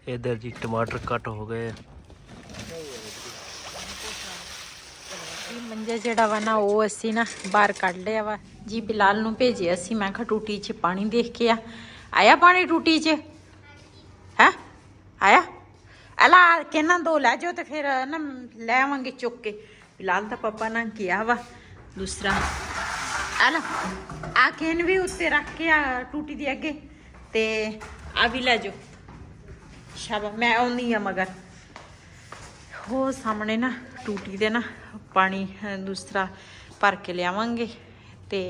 इधर जी टमाटर कट हो गए। ਮੰਜਾ ਜਿਹੜਾ ਵਾ ਨਾ ਉਹ ਅਸੀਂ ਨਾ ਬਾਹਰ ਕੱਢ ਲਿਆ ਵਾ ਜੀ। ਬਿਲਾਲ ਨੂੰ ਭੇਜਿਆ ਸੀ, ਮੈਂ ਕਿਹਾ ਟੂਟੀ 'ਚ ਪਾਣੀ ਦੇਖ ਕੇ ਆ। ਆਇਆ ਪਾਣੀ ਟੂਟੀ 'ਚ ਹੈ? ਆਇਆ ਅਲਾ ਕਹਿੰਦਾ ਦੋ ਲੈ ਜਾਓ ਤੇ ਫਿਰ ਨਾ ਲੈ ਆਵਾਂਗੇ ਚੁੱਕ ਕੇ। ਬਿਲਾਲ ਦਾ ਪਾਪਾ ਨਾ ਗਿਆ ਵਾ ਦੂਸਰਾ ਅਲਾ ਆ ਕੈਨ ਵੀ ਉੱਤੇ ਰੱਖ ਕੇ ਆ ਟੂਟੀ ਦੇ ਅੱਗੇ ਤੇ ਆ ਵੀ ਲੈ ਜਾਓ। ਸ਼ਾਬਾ ਮੈਂ ਆਉਂਦੀ ਆ ਮਗਰ। ਉਹ ਸਾਹਮਣੇ ਨਾ ਟੂਟੀ ਦੇ ਨਾ ਪਾਣੀ ਦੂਸਰਾ ਭਰ ਕੇ ਲਿਆਵਾਂਗੇ ਤੇ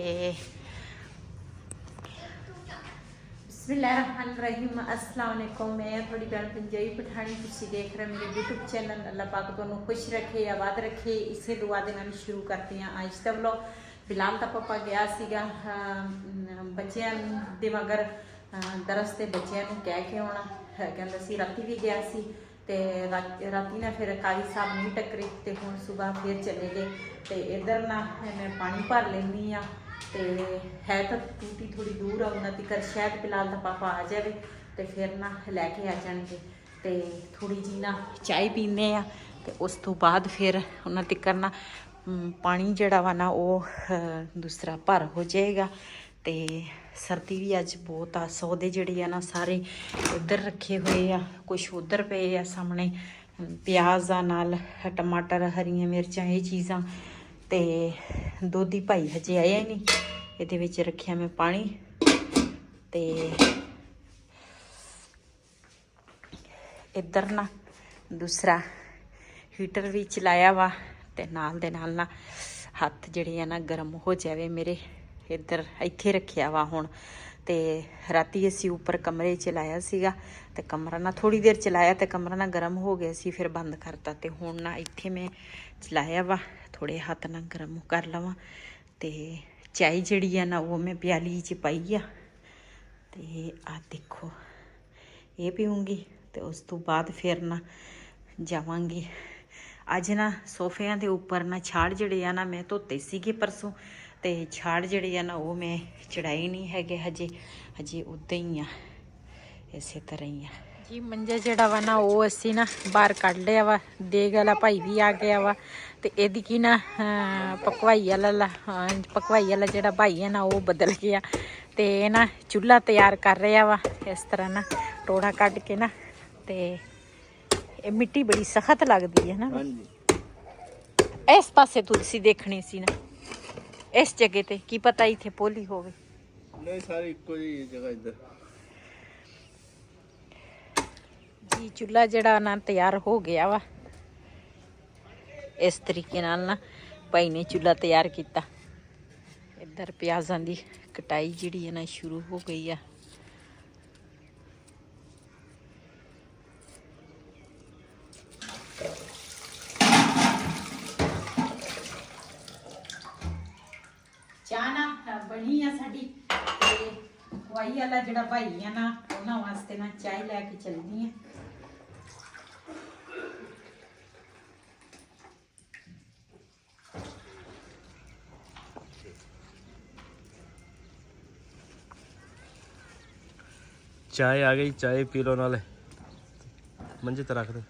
ਬਿਸਮਿल्लाहिर्रहमानिर्रहीम। अस्सलाम वालेकुम। मैं थोड़ी भैन पंजाबी पठानी, तुसी देख रहे मेरे यूट्यूब चैनल। अल्लाह पाक तुहानू खुश रखे, आबाद रखे। इसे दुआ दे नाल शुरू करते हैं आज का व्लॉग। बिलाल का पापा गया सीगा बच्चों दे मगर दरस ते बच्चों नू कह के आउणा, कहंदा सी राती भी गया सी ते राती ना फिर कारी साहब नहीं टकरे ते हुण सुबह फिर चले गए। ते इधर ना मैं पानी भर लैनी आ ते है तो टूटी थोड़ी दूर आ उन्हां तक, शायद बिलाल दा पापा आ जाए तो फिर ना लैके आ जाएंगे। तो थोड़ी जी ना चाय पीने आ ते उस तो बाद फिर उन्हां तक ना पानी जिहड़ा वा ना वो दूसरा भर हो जाएगा। तो सर्दी भी अज बहुत आ। सौदे जिहड़े आ ना सारे इधर रखे हुए आ, कुछ उधर पे आ सामने प्याज आ नाल टमाटर हरियां मिर्चां ये चीज़ां। तो दोधी भाई हजे आया ही नहीं, ये विच रखिया मैं पानी। तो इधर ना दूसरा हीटर भी चलाया वा ते नाल दे नाल ना हथ जिहड़े आ ना गर्म हो जावे मेरे। इधर इत्थे रखिया वा हुण। ते राती असी उपर कमरे च लाया सीगा ते कमरा ना थोड़ी देर चलाया तो कमरा ना गर्म हो गया सी, फिर बंद करता। तो हुण ना इत्थे मैं चलाया वा, थोड़े हाथ ना गर्म कर लवां। तो चाय जिहड़ी है ना वो मैं प्याली च पाई आ ते आ देखो ये पीऊँगी। तो उस तो बाद फिर ना जावांगी। अज ना सोफियां दे उपर ना छाड़ जिहड़े आ ना मैं धोते सीगे परसों, तो छाड़ जिहड़े आ ना वो मैं चढ़ाई नहीं है हजे, हजे उदां ही आ इस तरह ही आ जी। मंजा जिहड़ा वा ना वो असी ना बाहर कढ़ लिया वा। देग वाला भाई भी आ गया वा। तो यदी की ना पकवाई वाला जिहड़ा भाई है ना वो बदल गया। तो ना चूल्हा तैयार कर रहा वा इस तरह ना टोड़ा कढ़ के ना। तो मिट्टी बड़ी सख्त लगती है ना। इस पासे तुलसी देखनी सी ना, इस जगह ते की पता इत्थे पोली होवे। नहीं सारी इक्को जी जगह इधर जी। चूल्हा जड़ा ना तैयार हो गया वा इस तरीके नाल ना भाई ने चूल्हा तैयार किया। इधर प्याज़ां दी कटाई जिहड़ी है ना शुरू हो गई है। चाह ना बनी है साडी ते खवाई वाला जिहड़ा भाई है ना उन्हां वास्ते ना चाय लैके चलनी है। चाय आ गई, चाय पी लो नाले मंजे ते रख दे।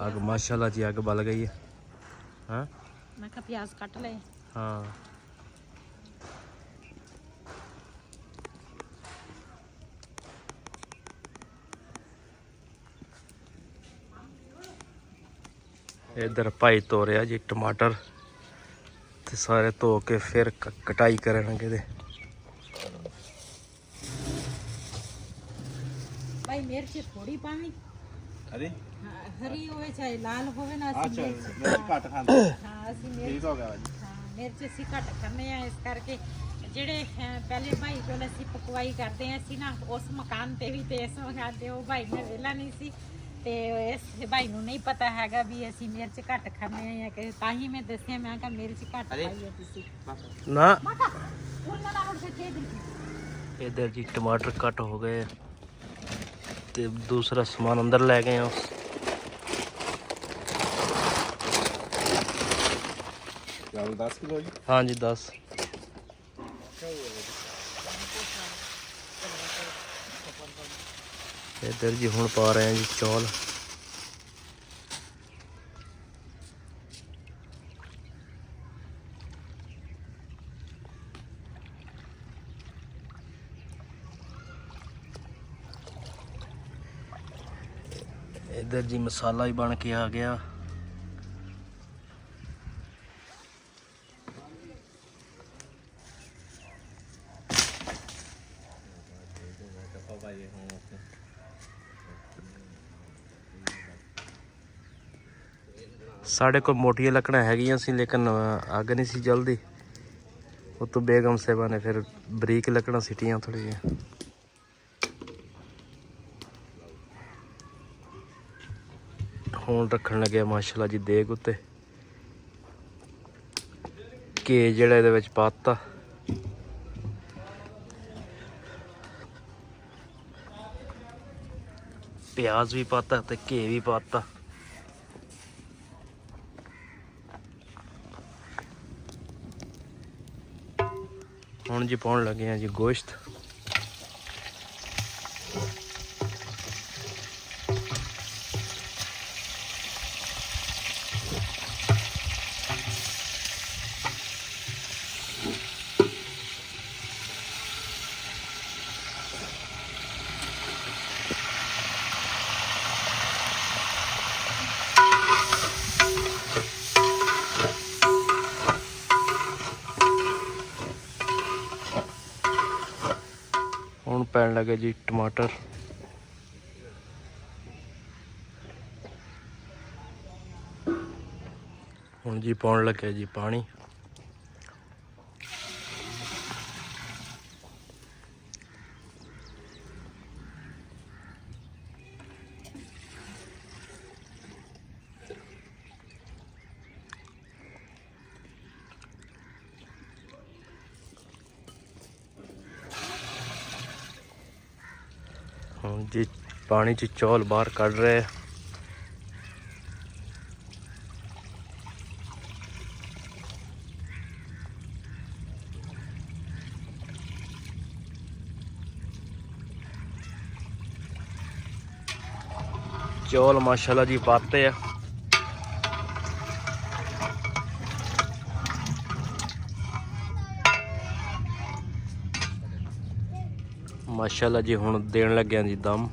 अग माशाल्लाह जी अग बल गई है। हाँ मैं कहा प्याज कट ले। हाँ इधर भाई धो रहा जी टमाटर, ते सारे धो के फिर कटाई करनगे। दे भाई मिर्च थोड़ी पानी हरी हरी होवे चाहे लाल होवे ना। अच्छा मिर्च घट खांदे। हां असि मिर्च ठीक हो गया जी। हां मिर्च असि घट करने आ इस करके जेड़े पहले भाई को असि पकवाई करते हैं असि ना उस मकान ते भी ते इस मकान ते ओ भाई ने वेला नहीं सी ते इस भाई नू नहीं पता हैगा भी असि मिर्च घट खाने आ कि ताही मैं दस्सिया मैं कहा मिर्च घट पाई है तुसी ना। उन्ना ना उठ के इधर जी टमाटर कट हो गए ते दूसरा सामान अंदर ले गए हैं। चावल 10 किलो जी। हाँ जी 10। इधर जी हुण पा रहे हैं जी चौल। इधर जी मसाला ही बन के आ गया। साढ़े को मोटिया लकड़ा हैगियां सी लेकिन अग नहीं सी जल्दी, वो तो बेगम सेबा ने फिर बरीक लकड़ा सिटियां थोड़ी जी। हुण रखन लगे माशाल्लाह जी देग उत्ते घे जेड़ा इहदे विच पाता। प्याज भी पाता ते घे भी पाता। हुण जी पाउण लगे हैं जी गोश्त। हुण पैन लगे जी टमाटर। हुण जी पाउण लगे जी पानी। हुण जी पानी च चौल बाहर कढ़ रहे। चौल माशाल्लाह जी पाते हैं। माशाल्लाह जी हुण देन लगे जी दम।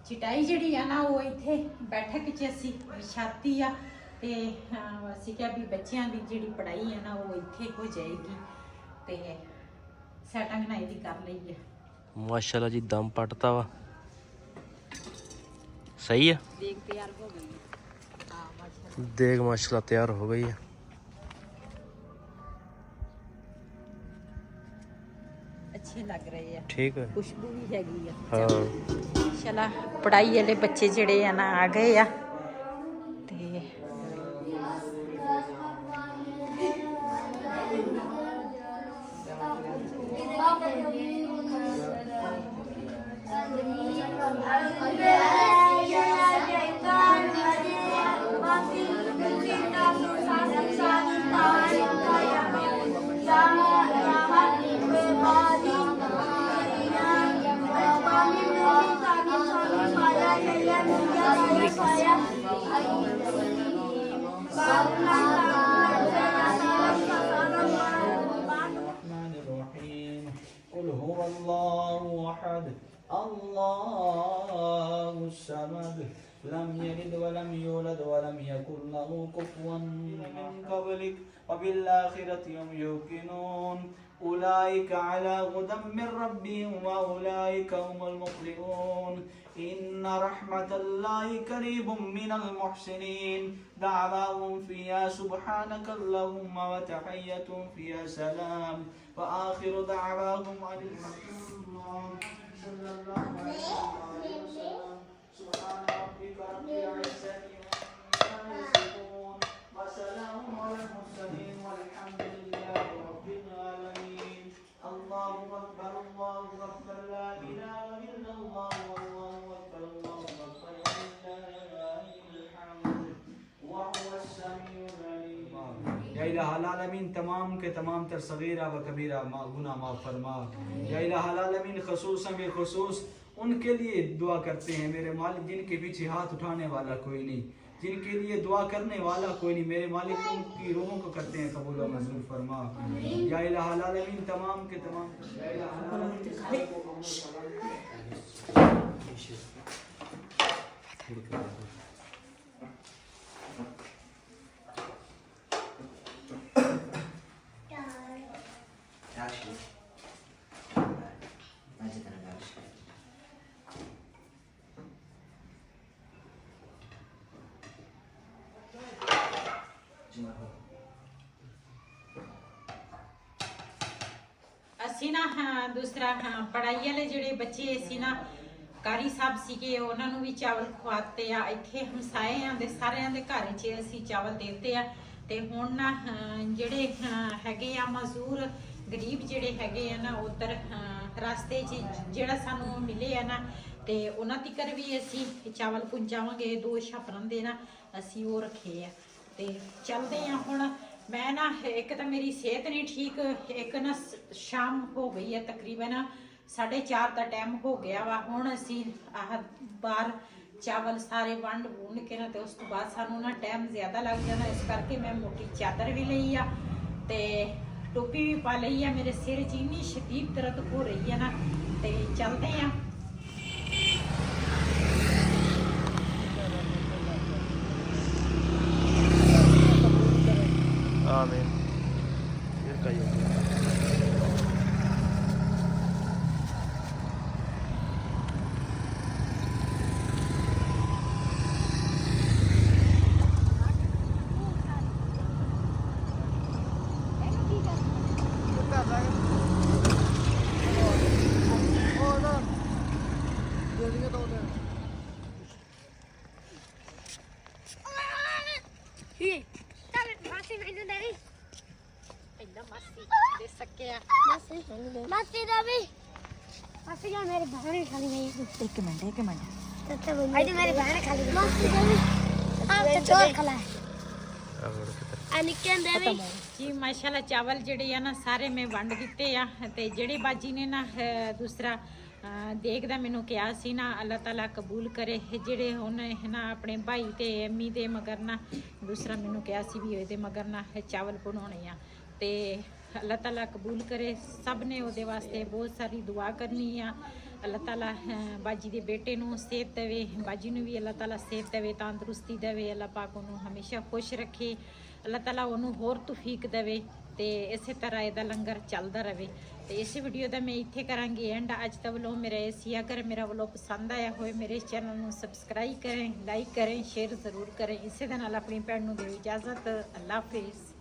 ਚਟਾਈ ਜਿਹੜੀ ਆ ਨਾ ਉਹ ਇੱਥੇ ਬੈਠਕ 'ਚ ਅਸੀਂ ਵਿਛਾਤੀ ਆ ਤੇ ਅਸੀਂ ਕਿਹਾ ਵੀ ਬੱਚਿਆਂ ਦੀ ਜਿਹੜੀ ਪੜ੍ਹਾਈ ਆ ਨਾ ਉਹ ਇੱਥੇ ਹੋ ਜਾਏਗੀ ਤੇ ਸੈਟਿੰਗ ਨਾ ਇਹਦੀ ਕਰ ਲਈ ਆ। माशाल्लाह जी दम पटता वा सही है। देग तैयार हो गई है। हाँ माशाल्लाह देग माशाल्लाह तैयार हो गई है। अच्छे लग रहे हैं। ठीक है खुशबू भी हैगी है। हाँ माशाल्लाह पढ़ाई वाले बच्चे ਜਿਹੜੇ ਆ ਨਾ ਆ ਗਏ ਆ ਤੇ ولم يكن له كفوا من قبلك وبالآخرة هم يوقنون أولئك على هدى من ربهم وأولئك هم المفلحون إن رحمة الله قريب من المحسنين دعواهم فيها سبحانك اللهم وتحيتهم فيها سلام وآخر دعواهم أن الحمد لله صلى الله عليه وسلم سبحان ربك رب العزة عما يصفون وسلام على المرسلين والحمد لله رب العالمين الله أكبر لا إله إلا الله والله أكبر ولله الحمد وهو السميع العليم या इलाहुल आलमीन तमाम के तमाम तर सगीरा व कबीरा गुनाह माफ़ फरमा। या इलाहुल आलमीन खसूसन बेखुसूस उनके लिए दुआ करते हैं मेरे मालिक जिनके पीछे हाथ उठाने वाला कोई नहीं, जिनके लिए दुआ करने वाला कोई नहीं, मेरे मालिक उनकी रूहों को करते हैं कबूल व मंजूर फरमा। या इलाहुल आलमीन तमाम के तमाम या इलाहुल आलमीन ਅਸੀਂ ਨਾ ਦੂਸਰਾ ਪੜਾਈ ਵਾਲੇ ਜਿਹੜੇ ਬੱਚੇ ਅਸੀਂ ਨਾ ਕਾਰੀ ਸਾਹਿਬ ਸੀਗੇ ਉਹਨਾਂ ਨੂੰ ਵੀ ਚਾਵਲ ਖਵਾਤੇ ਆ। ਇੱਥੇ ਹਮਸਾਇਆਂ ਦੇ ਸਾਰਿਆਂ ਦੇ ਘਰ 'ਚ ਅਸੀਂ ਚਾਵਲ ਦੇਤੇ ਆ। ਤੇ ਹੁਣ ਨਾ ਜਿਹੜੇ ਹੈਗੇ ਆ ਮਜ਼ਦੂਰ ਗਰੀਬ ਜਿਹੜੇ ਹੈਗੇ ਆ ਨਾ ਉਧਰ ਰਸਤੇ 'ਚ ਜਿਹੜਾ ਸਾਨੂੰ ਮਿਲੇ ਆ ਨਾ ਤੇ ਉਹਨਾਂ ਤੀਕਰ ਵੀ ਅਸੀਂ ਚਾਵਲ ਪਹੁੰਚਾਵਾਂਗੇ। 2 ਛਾਪਰਾਂ ਦੇ ਨਾ ਅਸੀਂ ਉਹ ਰੱਖੇ ਆ ਤੇ ਚੱਲਦੇ ਆ ਹੁਣ। मैं ना एक तो मेरी सेहत नहीं ठीक, एक ना शाम हो गई है तकरीबन 4:30 का टाइम हो गया वा। हुण असी आह बाहर चावल सारे वंड वूंड के ना ते उस तो बाद सानू ना टाइम ज़्यादा लग जाना, इस करके मैं मोटी चादर भी लई आ ते टोपी भी पा लई है। मेरे सिर च इन्नी शदीद दर्द हो रही है ना ते चलते हैं। आमीन। ये कहिए मेरी बहन खाली गई। एक मिनट मेरी बहन खाली गई। आप चोर खला है जी माशाल्लाह। चावल ਜਿਹੜੇ ਆ ਨਾ ਸਾਰੇ ਮੈਂ ਵੰਡ ਦਿੱਤੇ ਆ ਤੇ ਜਿਹੜੇ ਬਾਜੀ ਨੇ ਨਾ ਦੂਸਰਾ ਦੇਖਦਾ ਮੈਨੂੰ ਕਿਹਾ ਸੀ ਨਾ ਅੱਲਾਹ ਤਾਲਾ ਕਬੂਲ ਕਰੇ। ਜਿਹੜੇ ਉਹਨੇ ਨਾ ਆਪਣੇ ਭਾਈ ਤੇ ਅੰਮੀ ਦੇ ਮਗਰ ਨਾ ਦੂਸਰਾ ਮੈਨੂੰ ਕਿਹਾ ਸੀ ਵੀ ਇਹਦੇ ਮਗਰ ਨਾ ਚਾਵਲ ਬਣਾਉਣੇ ਆ ਤੇ ਅੱਲਾਹ ਤਾਲਾ ਕਬੂਲ ਕਰੇ। ਸਭ ਨੇ ਉਹਦੇ ਵਾਸਤੇ ਬਹੁਤ ਸਾਰੀ ਦੁਆ ਕਰਨੀ ਆ। ਅੱਲਾਹ ਤਾਲਾ ਬਾਜੀ ਦੇ ਬੇਟੇ ਨੂੰ ਸਿਹਤ ਦੇਵੇ, ਬਾਜੀ ਨੂੰ ਵੀ ਅੱਲਾਹ ਤਾਲਾ ਸਿਹਤ ਦੇਵੇ, ਤੰਦਰੁਸਤੀ ਦੇਵੇ। ਅੱਲਾਹ ਪਾਕ ਉਹਨੂੰ ਹਮੇਸ਼ਾ ਖੁਸ਼ ਰੱਖੇ। ਅੱਲਾਹ ਤਾਲਾ ਉਹਨੂੰ ਹੋਰ ਤੌਫੀਕ ਦੇਵੇ ਤੇ ਇਸੇ ਤਰ੍ਹਾਂ ਇਹਦਾ ਲੰਗਰ ਚੱਲਦਾ ਰਹੇ। ਤੇ ਇਸੇ ਵੀਡੀਓ ਦਾ ਮੈਂ ਇੱਥੇ ਕਰਾਂਗੀ ਐਂਡ। ਅੱਜ ਦਾ ਵਲੋਗ ਮੇਰਾ ਇਹ ਸੀ। ਅਗਰ ਮੇਰਾ ਵਲੋਗ ਪਸੰਦ ਆਇਆ ਹੋਏ ਮੇਰੇ ਚੈਨਲ ਨੂੰ ਸਬਸਕ੍ਰਾਈਬ ਕरें, ਲਾਈਕ ਕरें, ਸ਼ੇਅਰ ਜ਼ਰੂਰ ਕरें। ਇਸੇ ਦੇ ਨਾਲ ਆਪਣੀ ਭੈਣ ਨੂੰ ਦਿਓ ਇਜਾਜ਼ਤ। ਅੱਲਾਹ ਹਾਫਿਜ਼।